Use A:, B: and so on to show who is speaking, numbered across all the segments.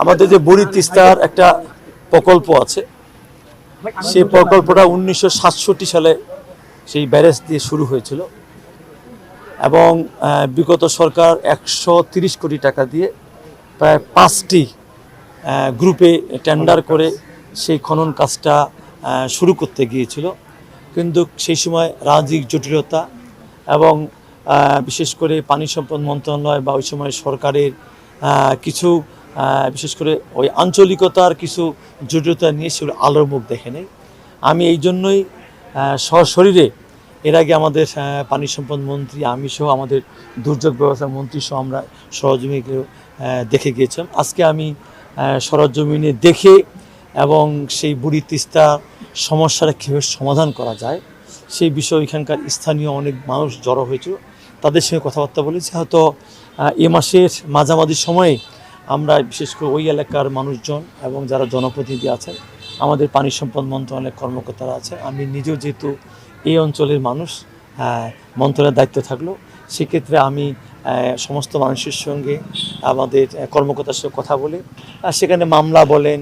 A: আমাদের যে বুড়ি তিস্তার একটা প্রকল্প আছে, সেই প্রকল্পটা 1967 সালে সেই ব্যারেজ দিয়ে শুরু হয়েছিল এবং বিগত সরকার 130 কোটি টাকা দিয়ে প্রায় 5টি গ্রুপে টেন্ডার করে সেই খনন কাজটা শুরু করতে গিয়েছিল। কিন্তু সেই সময় রাজনৈতিক জটিলতা এবং বিশেষ করে পানি সম্পদ মন্ত্রণালয় বা ওই সময় সরকারের কিছু বিশেষ করে ওই আঞ্চলিকতার কিছু জটিলতা নিয়ে সেগুলো আলোর মুখ দেখে নেই। আমি এই জন্যই সশরীরে এর আগে আমাদের পানি সম্পদ মন্ত্রী, আমি সহ আমাদের দুর্যোগ ব্যবস্থা মন্ত্রী সহ আমরা সরজমিনে দেখে গিয়েছিলাম। আজকে আমি সরজমিনে দেখে এবং সেই বুড়ি তিস্তা সমস্যাটা কীভাবে সমাধান করা যায় সেই বিষয়ে এখানকার স্থানীয় অনেক মানুষ জড়ো হয়েছিল, তাদের সঙ্গে কথাবার্তা বলেছি। হয়তো এ মাসের মাঝামাঝি সময়ে আমরা বিশেষ করে ওই এলাকার মানুষজন এবং যারা জনপ্রতিনিধি আছেন, আমাদের পানি সম্পদ মন্ত্রণালয়ের কর্মকর্তারা আছে, আমি নিজেও যেহেতু এই অঞ্চলের মানুষ, মন্ত্রণালয়ের দায়িত্ব থাকলো, সেক্ষেত্রে আমি সমস্ত মানুষের সঙ্গে আমাদের কর্মকর্তার সঙ্গে কথা বলে সেখানে মামলা বলেন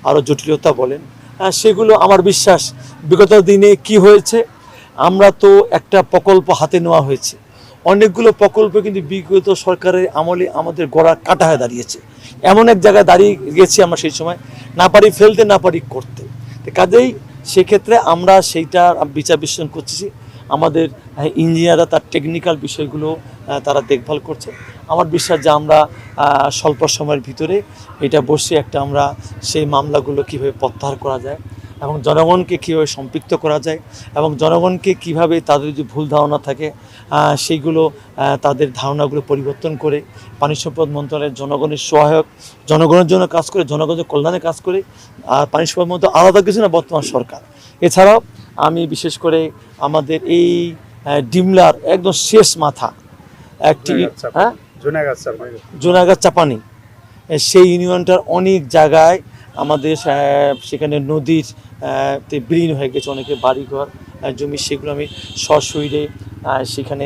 A: আরও জটিলতা বলেন সেগুলো আমার বিশ্বাস বিগত দিনে কি হয়েছে, আমরা তো একটা প্রকল্প হাতে নেওয়া হয়েছে, অনেকগুলো প্রকল্প কিন্তু বিগত সরকারের আমলে আমাদের গড়া কাটা হয়ে দাঁড়িয়েছে। এমন এক জায়গায় দাঁড়িয়ে গেছি আমরা সেই সময়, না পারি ফেলতে না পারি করতে। কাজেই সেক্ষেত্রে আমরা সেইটা বিচার বিশ্লেষণ করছি, আমাদের ইঞ্জিনিয়াররা তার টেকনিক্যাল বিষয়গুলো তারা দেখভাল করছে। আমার বিশ্বাস যে আমরা স্বল্প সময়ের ভিতরে এটা বসে একটা আমরা সেই মামলাগুলো কীভাবে প্রত্যাহার করা যায় এবং জনগণকে কীভাবে সম্পৃক্ত করা যায় এবং জনগণকে কিভাবে তাদের যে ভুল ধারণা থাকে সেইগুলো তাদের ধারণাগুলো পরিবর্তন করে পানি সম্পদ মন্ত্রণালয়ের জনগণের সহায়ক, জনগণের জন্য কাজ করে, জনগণের কল্যাণে কাজ করে। আর পানি সম্পদ মন্ত্রণালয় আলাদা কিছু না, বর্তমান সরকার। এছাড়াও আমি বিশেষ করে আমাদের এই ডিমলার একদম শেষ মাথা একটি জোনাগাছ চাপানি, সেই ইউনিয়নটার অনেক জায়গায় আমাদের সেখানে নদীর বিলীন হয়ে গেছে, অনেকে বাড়িঘর জমি, সেগুলো আমি সশরীরে সেখানে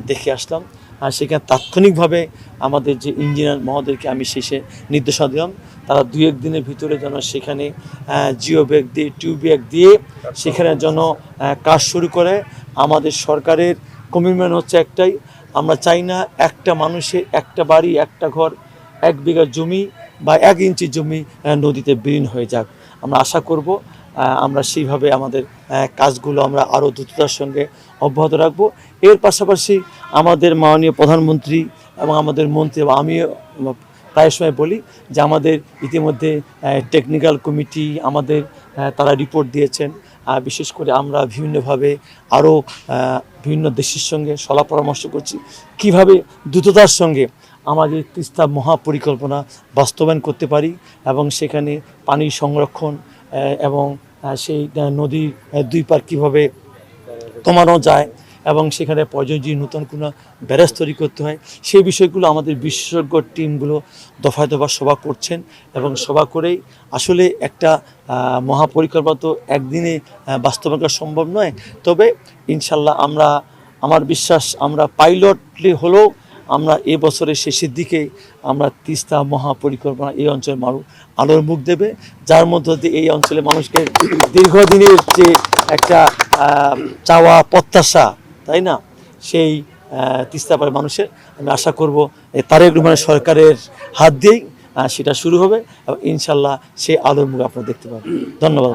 A: দেখে আসলাম। আর সেখানে তাৎক্ষণিকভাবে আমাদের যে ইঞ্জিনিয়ার মহোদয়কে আমি শেষে নির্দেশনা দিলাম, তারা 2-1 দিনের ভিতরে যেন সেখানে জিও ব্যাগ দিয়ে টিউব ব্যাগ দিয়ে সেখানে যেন কাজ শুরু করে। আমাদের সরকারের কমিটমেন্ট হচ্ছে একটাই, আমরা চাই না একটা মানুষের একটা বাড়ি একটা ঘর 1 বিঘা জমি বা 1 ইঞ্চি জমি নদীতে বিলীন হয়ে যাক। আমরা আশা করব আমরা সেইভাবে আমাদের কাজগুলো আমরা আরও দ্রুততার সঙ্গে অব্যাহত রাখব। এর পাশাপাশি আমাদের মাননীয় প্রধানমন্ত্রী এবং আমাদের মন্ত্রী এবং আমিও প্রায় সময় বলি যে আমাদের ইতিমধ্যে টেকনিক্যাল কমিটি আমাদের তারা রিপোর্ট দিয়েছেন। বিশেষ করে আমরা বিভিন্নভাবে আরও বিভিন্ন দেশের সঙ্গে সলা পরামর্শ করছি কিভাবে দ্রুততার সঙ্গে আমাদের তিস্তা মহাপরিকল্পনা বাস্তবায়ন করতে পারি এবং সেখানে পানি সংরক্ষণ এবং সেই নদীর 2 পার কীভাবে কমানো যায় এবং সেখানে প্রয়োজনীয় নতুন কোনো ব্যারেজ তৈরি করতে হয়, সেই বিষয়গুলো আমাদের বিশেষজ্ঞ টিমগুলো দফায় দফা সভা করছেন এবং সভা করেই আসলে একটা মহাপরিকল্পনা তো একদিনে বাস্তবায়ন করা সম্ভব নয়। তবে ইনশাল্লাহ আমার বিশ্বাস আমরা পাইলটলি হলেও আমরা এবছরের শেষের দিকে আমরা তিস্তা মহাপরিকল্পনা এই অঞ্চলের মানুষ আলোর মুখ দেবে, যার মধ্য দিয়ে এই অঞ্চলের মানুষকে দীর্ঘদিনের যে একটা চাওয়া প্রত্যাশা, তাই না, সেই তিস্তা পাড়ের মানুষের আমি আশা করব তারেক রহমানের সরকারের হাত দিয়েই সেটা শুরু হবে এবং ইনশাল্লাহ সেই আলোর মুখ আপনারা দেখতে পাবেন। ধন্যবাদ।